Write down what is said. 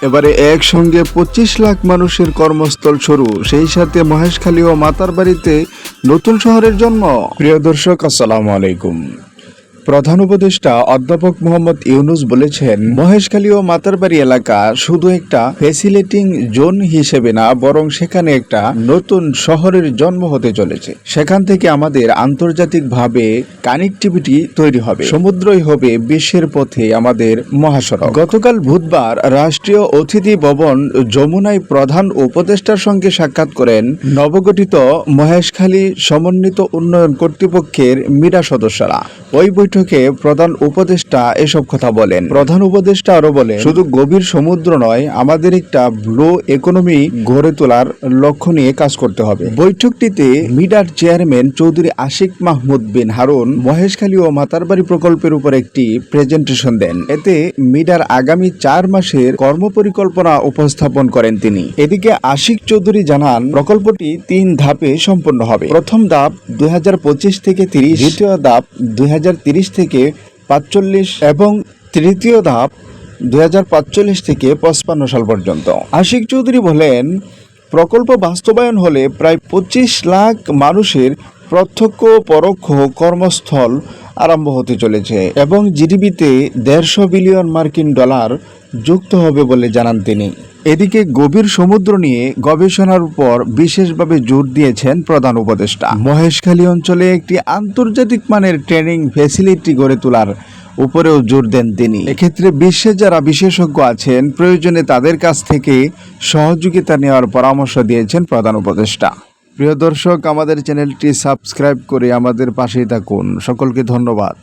এবারে একসঙ্গে 25 লাখ মানুষের কর্মস্থল শুরু, সেই সাথে মহেশখালী ও মাতারবাড়িতে নতুন শহরের জন্ম। প্রিয় দর্শক, আসসালামু আলাইকুম। প্রধান উপদেষ্টা অধ্যাপক মোহাম্মদ ইউনূস বলেছেন, মহেশখালী ও মাতারবাড়ি এলাকা শুধু একটা ফ্যাসিলিটিং জোন হিসেবে না, বরং সেখানে একটা নতুন শহরের জন্ম হতে চলেছে। সেখান থেকে আমাদের আন্তর্জাতিকভাবে কানেক্টিভিটি তৈরি হবে, সমুদ্রই হবে বিশ্বের পথে আমাদের মহাসড়ক। গতকাল বুধবার রাষ্ট্রীয় অতিথি ভবন যমুনায় প্রধান উপদেষ্টার সঙ্গে সাক্ষাৎ করেন নবগঠিত মহেশখালী সমন্বিত উন্নয়ন কর্তৃপক্ষের মিরা সদস্যরা। ওই বৈঠকে প্রধান উপদেষ্টা এসব কথা বলেন। প্রধান উপদেষ্টা আরো বলেন, শুধু গভীর সমুদ্র নয়, আমাদের একটা ব্লু ইকোনমি গড়ে তোলার লক্ষ্য নিয়ে কাজ করতে হবে। বৈঠকটিতে মিডার চেয়ারম্যান চৌধুরী আশিক মাহমুদ বিন হারুন মহেশখালী ও মাতারবাড়ি প্রকল্পের উপর একটি প্রেজেন্টেশন দেন। এতে মিডার আগামী 4 মাসের কর্মপরিকল্পনা উপস্থাপন করেন তিনি। এদিকে আশিক চৌধুরী জানান, প্রকল্পটি 3 ধাপে সম্পন্ন হবে। প্রথম ধাপ 2025 থেকে 30, দ্বিতীয় ধাপ 2030 থেকে 45 এবং তৃতীয় ধাপ 2045 থেকে 55 সাল পর্যন্ত। আশিক চৌধুরী বলেন, প্রকল্প বাস্তবায়ন হলে প্রায় 25 লাখ মানুষের প্রত্যক্ষ পরোক্ষ কর্মস্থল আরম্ভ হতে চলেছে এবং জিডিপিতে 150 বিলিয়ন মার্কিন ডলার যুক্ত হবে বলে জানান তিনি। এদিকে গভীর সমুদ্র নিয়ে গবেষণার উপর বিশেষভাবে জোর দিয়েছেন প্রধান উপদেষ্টা। মহেশখালী অঞ্চলে একটি আন্তর্জাতিক মানের ট্রেনিং ফ্যাসিলিটি গড়ে তোলার উপরেও জোর দেন তিনি। এক্ষেত্রে বিশ্বে যারা বিশেষজ্ঞ আছেন, প্রয়োজনে তাদের কাছ থেকে সহযোগিতা নেওয়ার পরামর্শ দিয়েছেন প্রধান উপদেষ্টা। প্রিয় দর্শক, আমাদের চ্যানেলটি সাবস্ক্রাইব করে আমাদের পাশেই থাকুন। সকলকে ধন্যবাদ।